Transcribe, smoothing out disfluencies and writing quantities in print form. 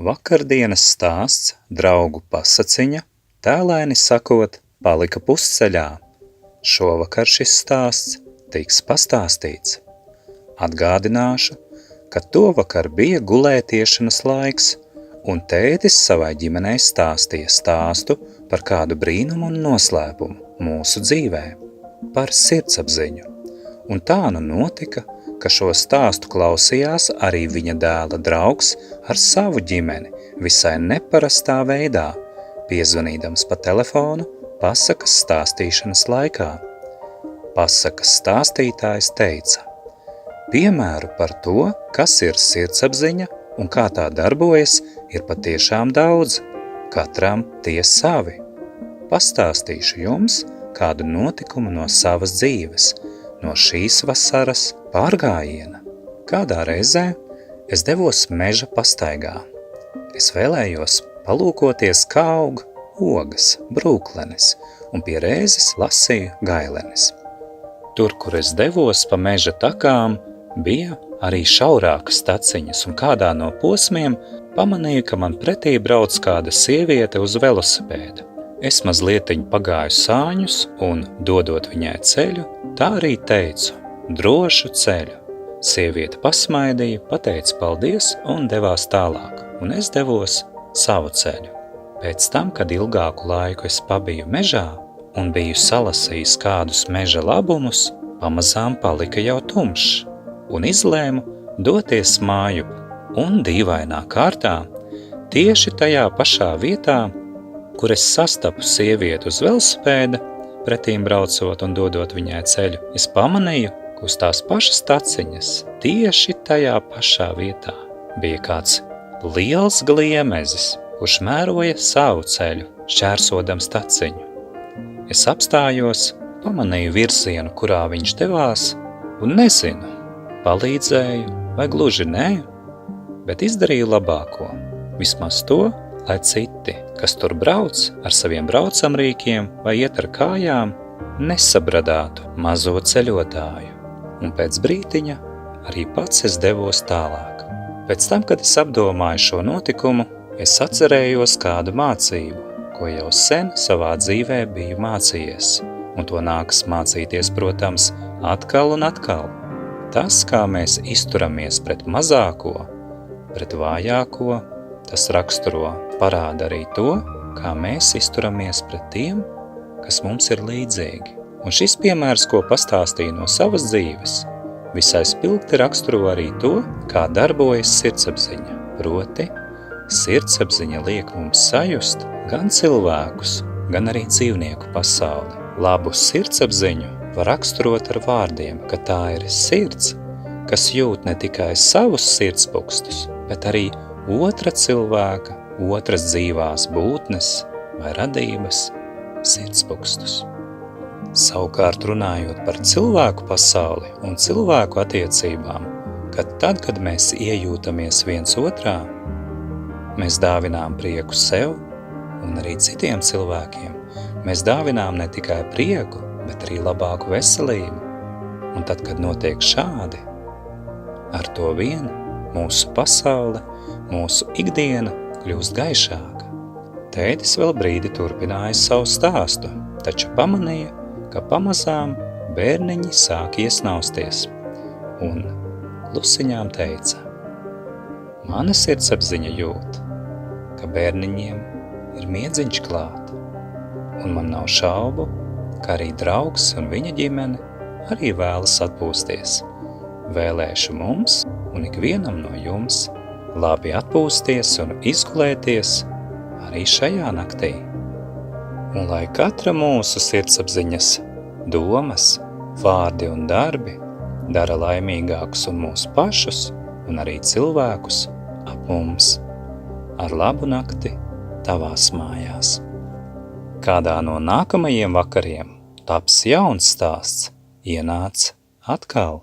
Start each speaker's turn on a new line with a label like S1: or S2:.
S1: Vakardienas stāsts draugu pasaciņa, tēlaini sakot, palika pusceļā. Šovakar šis stāsts tiks pastāstīts. Atgādināšu, ka tovakar bija gulētiešanas laiks, un tētis savai ģimenei stāstīja stāstu par kādu brīnumu un noslēpumu mūsu dzīvē, par sirdsapziņu. Un tā nu notika, ka šo stāstu klausījās arī viņa dēla draugs ar savu ģimeni visai neparastā veidā, piezvanīdams pa telefonu pasakas stāstīšanas laikā. Pasakas stāstītājs teica: piemēru par to, kas ir sirdsapziņa un kā tā darbojas, ir patiešām daudz, katram tie savi. Pastāstīšu jums kādu notikumu no savas dzīves, no šīs vasaras pārgājiena. Kādā reizē es devos meža pastaigā. Es vēlējos palūkoties, kā aug ogas, brūklenes, un pie rēzes lasīju gailenes. Tur, kur es devos pa meža takām, bija arī šaurākas taciņas, un kādā no posmiem pamanīju, ka man pretī brauc kāda sieviete uz velosipēda. Es mazlietiņ pagāju sāņus, un, dodot viņai ceļu, tā arī teicu: drošu ceļu. Sieviete pasmaidīja, pateica paldies un devās tālāk, un es devos savu ceļu. Pēc tam, kad ilgāku laiku es pabiju mežā un biju salasījis kādus meža labumus, pamazām palika jau tumšs, un izlēmu doties mājup, un dīvainā kārtā, tieši tajā pašā vietā, kur es sastapu sievieti uz velosipēda, pretīm braucot un dodot viņai ceļu, es pamanīju, ka uz tās pašas taciņas, tieši tajā pašā vietā, bija kāds liels gliemezis, kurš mēroja savu ceļu, šķērsodams taciņu. Es apstājos, pamanīju virzienu, kurā viņš devās, un nezinu, palīdzēju vai gluži nē, bet izdarīju labāko, vismaz to, lai citi, kas tur brauc ar saviem braucamrīkiem vai iet ar kājām, nesabradātu mazo ceļotāju. Un pēc brītiņa arī pats es devos tālāk. Pēc tam, kad es apdomāju šo notikumu, es atcerējos kādu mācību, ko jau sen savā dzīvē biju mācījies, un to nākas mācīties, protams, atkal un atkal. Tas, kā mēs izturamies pret mazāko, pret vājāko, tas raksturo, parāda arī to, kā mēs izturamies pret tiem, kas mums ir līdzīgi. Un šis piemērs, ko pastāstīju no savas dzīves, visai spilgti raksturo arī to, kā darbojas sirdsapziņa. Proti, sirdsapziņa liek mums sajust gan cilvēkus, gan arī dzīvnieku pasauli. Labu sirdsapziņu var raksturot ar vārdiem, ka tā ir sirds, kas jūt ne tikai savus sirdspūkstus, bet arī otra cilvēka, otras dzīvās būtnes vai radības sirdspūkstus. Savukārt runājot par cilvēku pasauli un cilvēku attiecībām, kad mēs iejūtamies viens otrā, mēs dāvinām prieku sev un arī citiem cilvēkiem. Mēs dāvinām ne tikai prieku, bet arī labāku veselību. Un tad, kad notiek šādi, ar to vien mūsu pasaule, mūsu ikdiena kļūst gaišāka. Tētis vēl brīdi turpināja savu stāstu, taču pamanīja, ka pamazām bērniņi sāk iesnausties, un klusiņām teica: mana sirdsapziņa jūt, ka bērniņiem ir miedziņš klāt, un man nav šaubu, ka arī draugs un viņa ģimene arī vēlas atpūsties. Vēlēšu mums un ikvienam no jums labi atpūsties un izgulēties arī šajā naktī. Un lai katra mūsu sirdsapziņas domas, vārdi un darbi dara laimīgākus un mūs pašus un arī cilvēkus ap mums. Ar labu nakti tavās mājās. Kādā no nākamajiem vakariem taps jauns stāsts, ienāc atkal.